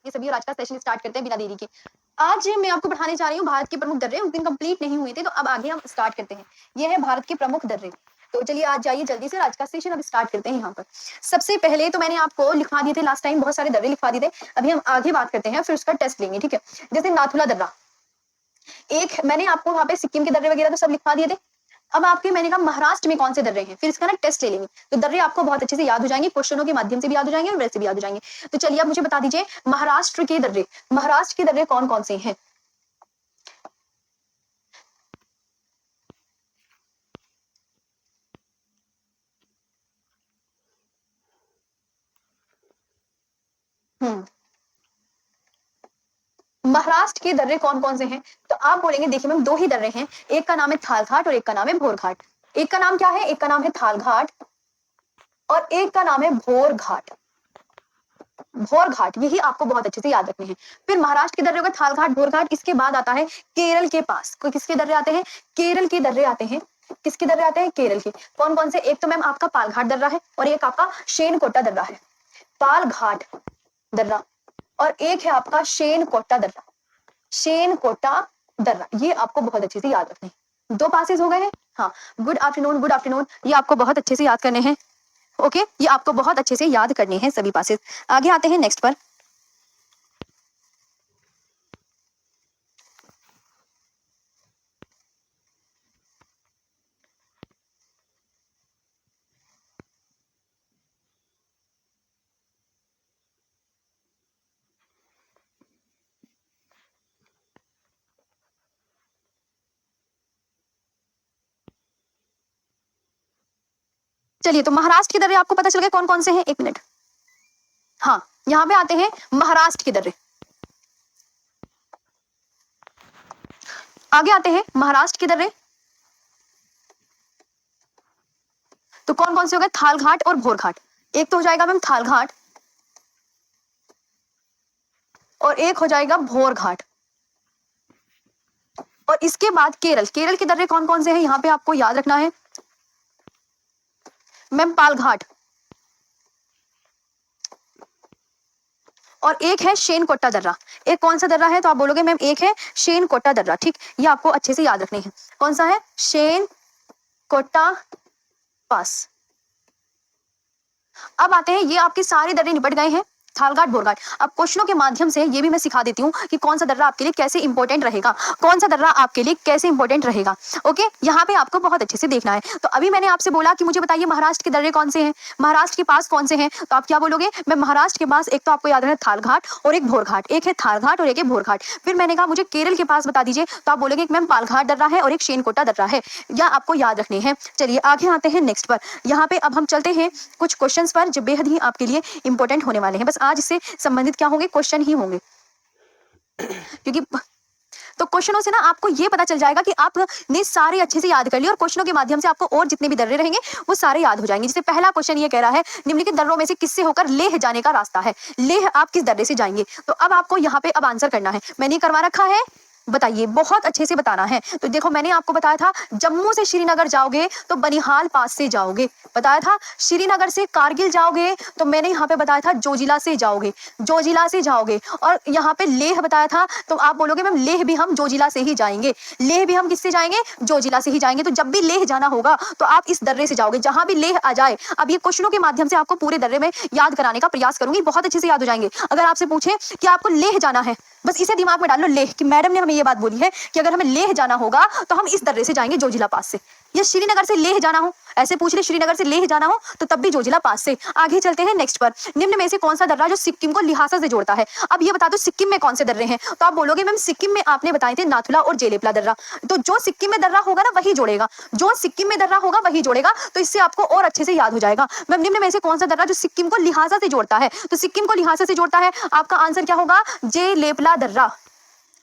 ये सभी और आज का सेशन स्टार्ट करते हैं बिना देरी के। आज मैं आपको पढ़ाने जा रही हूँ भारत के प्रमुख दर्रे, उस दिन कंप्लीट नहीं हुए थे, तो अब आगे हम स्टार्ट करते हैं। ये है भारत के प्रमुख दर्रे। तो चलिए आज जाइए जल्दी से, आज का सेशन अब स्टार्ट करते हैं। यहाँ पर सबसे पहले तो मैंने आपको लिखवा दिए थे लास्ट टाइम, बहुत सारे दर्रे लिखवा दिए थे। अभी हम आगे बात करते हैं, फिर उसका टेस्ट लेंगे, ठीक है। जैसे नाथुला दर्रा, एक मैंने आपको वहां पे सिक्किम के दर्रे वगैरह तो सब लिखवा दिए थे। अब आपके मैंने कहा महाराष्ट्र में कौन से दर्रे हैं, फिर इसका ना टेस्ट ले लेंगे। तो दर्रे आपको बहुत अच्छे से याद हो जाएंगे, क्वेश्चनों के माध्यम से भी याद हो जाएंगे और वैसे भी याद हो जाएंगे। तो चलिए आप मुझे बता दीजिए महाराष्ट्र के दर्रे, महाराष्ट्र के दर्रे कौन कौन से हैं। महाराष्ट्र के दर्रे कौन कौन से हैं, तो आप बोलेंगे देखिए मैम दो ही दर्रे हैं, एक का नाम है थाल घाट और एक का नाम है भोर घाट। एक का नाम क्या है, एक का नाम है थाल घाट और एक का नाम है भोर घाट। भोर घाट, यही आपको बहुत अच्छे से याद रखने हैं। फिर महाराष्ट्र के दर्रे होगा थाल घाट, भोर घाट। इसके बाद आता है केरल के पास, कोई किसके दर्रे आते हैं, केरल के दर्रे आते हैं। किसके दर्रे आते हैं, केरल के। कौन कौन से, एक तो मैम आपका पाल घाट दर्रा है और एक आपका शेन कोटा दर्रा है। पाल घाट दर्रा और एक है आपका शेन कोटा दर्रा, शेन कोटा दर्रा। ये आपको बहुत अच्छे से याद रखने हैं। दो पासेस हो गए हैं। हाँ, गुड आफ्टरनून, गुड आफ्टरनून। ये आपको बहुत अच्छे से याद करने हैं। ओके, ये आपको बहुत अच्छे से याद करने हैं सभी पासेस। आगे आते हैं नेक्स्ट पर। चलिए, तो महाराष्ट्र के दर्रे आपको पता चल गए कौन कौन से हैं, एक मिनट। हाँ, यहाँ पे आते हैं महाराष्ट्र के दर्रे। आगे आते हैं महाराष्ट्र के दर्रे। तो कौन कौन से हो गए, थाल घाट और भोर घाट। एक तो हो जाएगा मैम थाल घाट और एक हो जाएगा भोर घाट। और इसके बाद केरल, केरल के दर्रे कौन कौन से हैं, यहाँ पे आपको याद रखना है मैम पाल घाट और एक है शेन कोटा दर्रा। एक कौन सा दर्रा है, तो आप बोलोगे मैम एक है शेन कोटा दर्रा, ठीक। ये आपको अच्छे से याद रखने हैं। कौन सा है, शेन कोटा पास। अब आते हैं, ये आपके सारे दर्रे निपट गए हैं, थालघाट भोरघाट। अब क्वेश्चनों के माध्यम से ये भी मैं सिखा देती हूँ कि कौन सा दर्रा आपके लिए कैसे इंपॉर्टेंट रहेगा, कौन सा दर्रा आपके लिए कैसे इंपॉर्टेंट रहेगा। ओके, यहाँ पे आपको बहुत अच्छे से देखना है। तो अभी मैंने आपसे बोला कि मुझे बताइए महाराष्ट्र के दर्रे कौन से हैं, महाराष्ट्र के पास कौन से हैं, तो आप क्या बोलोगे, मैं महाराष्ट्र के पास एक तो आपको याद रखना थाल घाट और एक भोर घाट, एक है थाल घाट और एक है भोर घाट। फिर मैंने कहा मुझे केरल के पास बता दीजिए, तो आप बोलोगे एक मैम पाल घाट दर्रा है और एक शेनकोटा दर्रा है। या आपको याद रखने हैं। चलिए आगे आते हैं नेक्स्ट पर। यहाँ पे अब हम चलते हैं कुछ क्वेश्चंस पर जो बेहद ही आपके लिए इंपॉर्टेंट होने वाले हैं। बस आज इससे संबंधित क्या होंगे, क्वेश्चन ही होंगे, क्योंकि तो क्वेश्चनों से ना आपको ये पता चल जाएगा कि आपने सारे अच्छे से याद कर लिए और क्वेश्चनों के माध्यम से आपको और जितने भी दर्रे रहेंगे वो सारे याद हो जाएंगे। जैसे पहला क्वेश्चन ये कह रहा है निम्नलिखित दर्रों में से किससे होकर लेह जाने का रास्ता है, लेह आप किस दर्रे से जाएंगे। तो अब आपको यहाँ पे अब आंसर करना है, मैंने करवा रखा है, बताइए, बहुत अच्छे से बताना है। तो देखो मैंने आपको बताया था जम्मू से श्रीनगर जाओगे तो बनिहाल पास से जाओगे, बताया था। श्रीनगर से कारगिल जाओगे तो मैंने यहाँ पे बताया था जोजिला से जाओगे, जोजिला से जाओगे। और यहाँ पे लेह बताया था, तो आप बोलोगे मैम लेह भी हम जोजिला से ही जाएंगे, लेह भी हम किससे जाएंगे, जोजिला से ही जाएंगे। तो जब भी लेह जाना होगा तो आप इस दर्रे से जाओगे, जहां भी लेह आ जाए। अब ये क्वेश्चनों के माध्यम से आपको पूरे दर्रे में याद कराने का प्रयास करूंगी, बहुत अच्छे से याद हो जाएंगे। अगर आपसे पूछे कि आपको लेह जाना है, बस इसे दिमाग में डाल लो, लेह कि मैडम ने हमें ये बात बोली है कि अगर हमें लेह जाना होगा तो हम इस दर्रे से जाएंगे जोजिला पास से। या श्रीनगर से लेह जाना हो, ऐसे पूछ ले, श्रीनगर से लेह जाना हो तो तब भी जोजिला पास से। आगे चलते हैं नेक्स्ट पर। निम्न में से कौन सा दर्रा जो सिक्किम को लिहासा से जोड़ता है। अब ये बता दो सिक्किम में कौन से दर्रे हैं, तो आप बोलोगे मैम सिक्किम में आपने बताए थे नाथुला और जेलेपला दर्रा। तो जो सिक्किम में दर्रा होगा ना वही जोड़ेगा, जो सिक्किम में दर्रा होगा वही जोड़ेगा। तो इससे आपको और अच्छे से याद हो जाएगा। मैम निम्न में से कौन सा दर्रा जो सिक्किम को लिहासा से जोड़ता है, तो सिक्किम को लिहासा से जोड़ता है, आपका आंसर क्या होगा, जेलेपला दर्रा।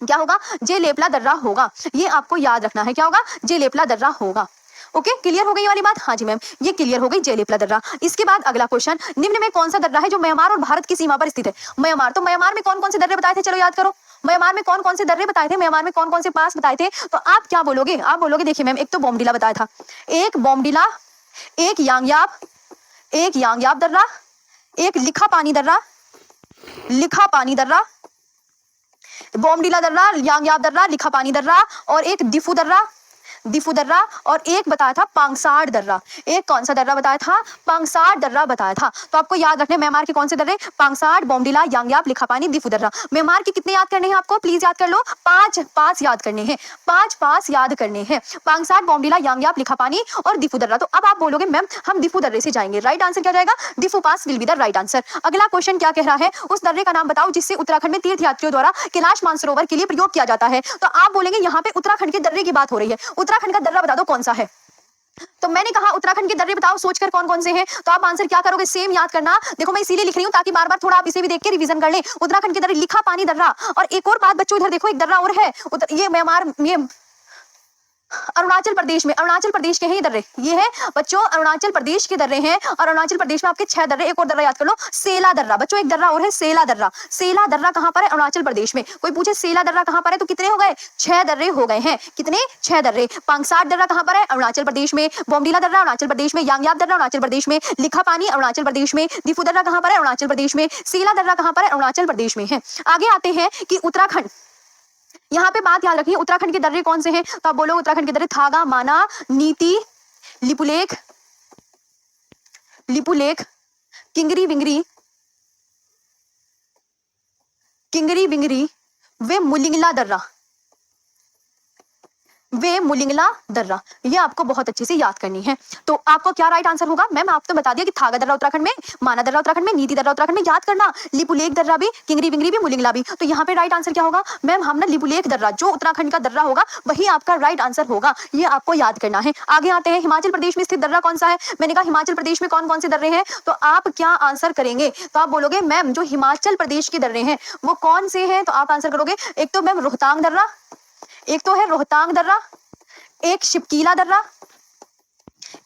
क्या होगा, जेलेपला दर्रा होगा। ये आपको याद रखना है, क्या होगा, जेलेपला दर्रा होगा। ओके, क्लियर हो गई वाली बात। हाँ जी मैम, ये क्लियर हो गई, जेलेपला दर्रा। इसके बाद अगला क्वेश्चन, निम्न में कौन सा दर्रा है जो म्यांमार और भारत की सीमा पर स्थित है। म्यांमार, तो म्यांमार में कौन कौन से दर्रे बताए थे, चलो याद करो। म्यांमार में कौन कौन से दर्रे बताए थे, म्यांमार में कौन कौन से पास बताए थे। तो आप क्या बोलोगे, आप बोलोगे देखिए मैम एक तो बोमडिला बताया था, एक बोमडिला, एक यांगयाब, एक यांगयाब दर्रा, एक लिखा पानी दर्रा, लिखा पानी दर्रा, बोमडीला दर्रा, यांगयाप दर्रा, लिखा पानी दर्रा, और एक दिफू दर्रा, दिफू दर्रा, और एक बताया था पांगसार दर्रा। एक कौन सा दर्रा बताया था? पांगसार दर्रा बताया था। तो आपको याद रखने म्यांमार के कौन से दर्रे? पांगसार, बोमडीला, यांगयाप, लिखापानी, दिफू दर्रा। म्यांमार के कितने याद करने हैं आपको? प्लीज याद कर लो। 5 याद करने हैं, 5 याद करने हैं। पांगसार, बोमडीला, यांगयाप, लिखापानी और दिफू दर्रा। तो अब आप बोलोगे मैम हम दिफू दर्रे से जाएंगे, राइट आंसर क्या जाएगा? Diphu pass will be the right answer. अगला क्वेश्चन क्या कह रहा है? उस दर्रे का नाम बताओ जिससे उत्तराखंड में तीर्थ यात्रियों द्वारा कैलाश मानसरोवर के लिए प्रयोग किया जाता है। तो आप बोलेंगे यहाँ पे उत्तराखंड के दर्रे की बात हो रही है, उत्तराखंड का दर्रा बता दो कौन सा है। तो मैंने कहा उत्तराखंड के दर्रे बताओ सोचकर कौन कौन से हैं। तो आप आंसर क्या करोगे? सेम याद करना। देखो मैं इसीलिए लिख रही हूँ ताकि बार बार थोड़ा आप इसे भी देख के रिवीजन कर लें। उत्तराखंड के दर्रे, लिखा पानी दर्रा। और एक और बात बच्चों, इधर देखो एक दर्रा और है, ये म्यांमार, ये अरुणाचल प्रदेश में, अरुणाचल प्रदेश के हैं ये दर्रे। ये है बच्चों अरुणाचल प्रदेश के दर्रे हैं, और अरुणाचल प्रदेश में आपके 6 दर्रे। एक और दर्रा याद कर लो, सेला दर्रा। बच्चों एक दर्रा और है, सेला दर्रा। सेला दर्रा कहां पर है? अरुणाचल प्रदेश में। कोई पूछे सेला दर्रा कहां पर है तो कितने हो गए? 6 दर्रे हो गए हैं। कितने? 6 दर्रे। पांगसार दर्रा कहां पर है? अरुणाचल प्रदेश में। बोमडीला दर्रा अरुणाचल प्रदेश में। यांगयाप दर्रा अरुणाचल प्रदेश में। लिखा पानी अरुणाचल प्रदेश में। दिफू दर्रा कहां पर है? अरुणाचल प्रदेश में। सेला दर्रा कहां पर है? अरुणाचल प्रदेश में है। आगे आते हैं कि उत्तराखंड, यहाँ पे बात याद रखिए उत्तराखंड के दर्रे कौन से हैं। तो आप बोलो उत्तराखंड के दर्रे थागा, माना, नीति, लिपुलेख, लिपुलेख, किंगरी विंगरी, किंगरी विंगरी, वे मुलिंगला दर्रा, वे मुलिंगला दर्रा। ये आपको बहुत अच्छे से याद करनी है। तो आपको क्या राइट आंसर होगा? मैम आप तो बता दिया कि थागा दर्रा उत्तराखंड में, माना दर्रा उत्तराखंड में, नीति दर्रा उत्तराखंड में। याद करना लिपुलेख दर्रा भी, किंगरी विंगरी भी, मुलिंगला भी। तो यहाँ पे राइट आंसर क्या होगा? मैम हम ना लिपुलेख दर्रा जो उत्तराखंड का दर्रा होगा वही आपका राइट आंसर होगा। ये आपको याद करना है। आगे आते हैं, हिमाचल प्रदेश में स्थित दर्रा कौन सा है? मैंने कहा हिमाचल प्रदेश में कौन कौन से दर्रे हैं। तो आप क्या आंसर करेंगे? तो आप बोलोगे मैम जो हिमाचल प्रदेश के दर्रे हैं वो कौन से हैं। तो आप आंसर करोगे एक तो मैम रोहतांग दर्रा, एक तो है रोहतांग दर्रा, एक शिपकीला दर्रा,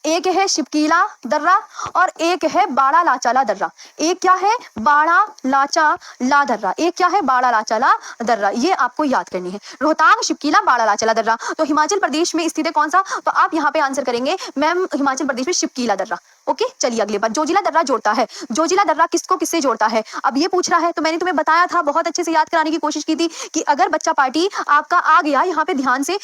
एक है शिपकीला दर्रा, और एक है बाड़ा लाचाला दर्रा। एक क्या है? बाड़ा लाचा ला दर्रा। एक क्या है? बाड़ा लाचाला दर्रा। ये आपको याद करनी है, रोहतांग, शिपकीला, बाड़ा लाचाला दर्रा। तो हिमाचल प्रदेश में स्थित है कौन सा? तो आप यहाँ पे आंसर करेंगे मैम हिमाचल प्रदेश में शिपकीला दर्रा। ओके चलिए अगले बार, जोजिला दर्रा जोड़ता है। जोजिला दर्रा किसको किससे जोड़ता है? अब ये पूछ रहा है। तो मैंने तुम्हें बताया था, बहुत अच्छे से याद कराने की कोशिश की थी कि अगर बच्चा पार्टी आपका आ गया यहाँ पे ध्यान से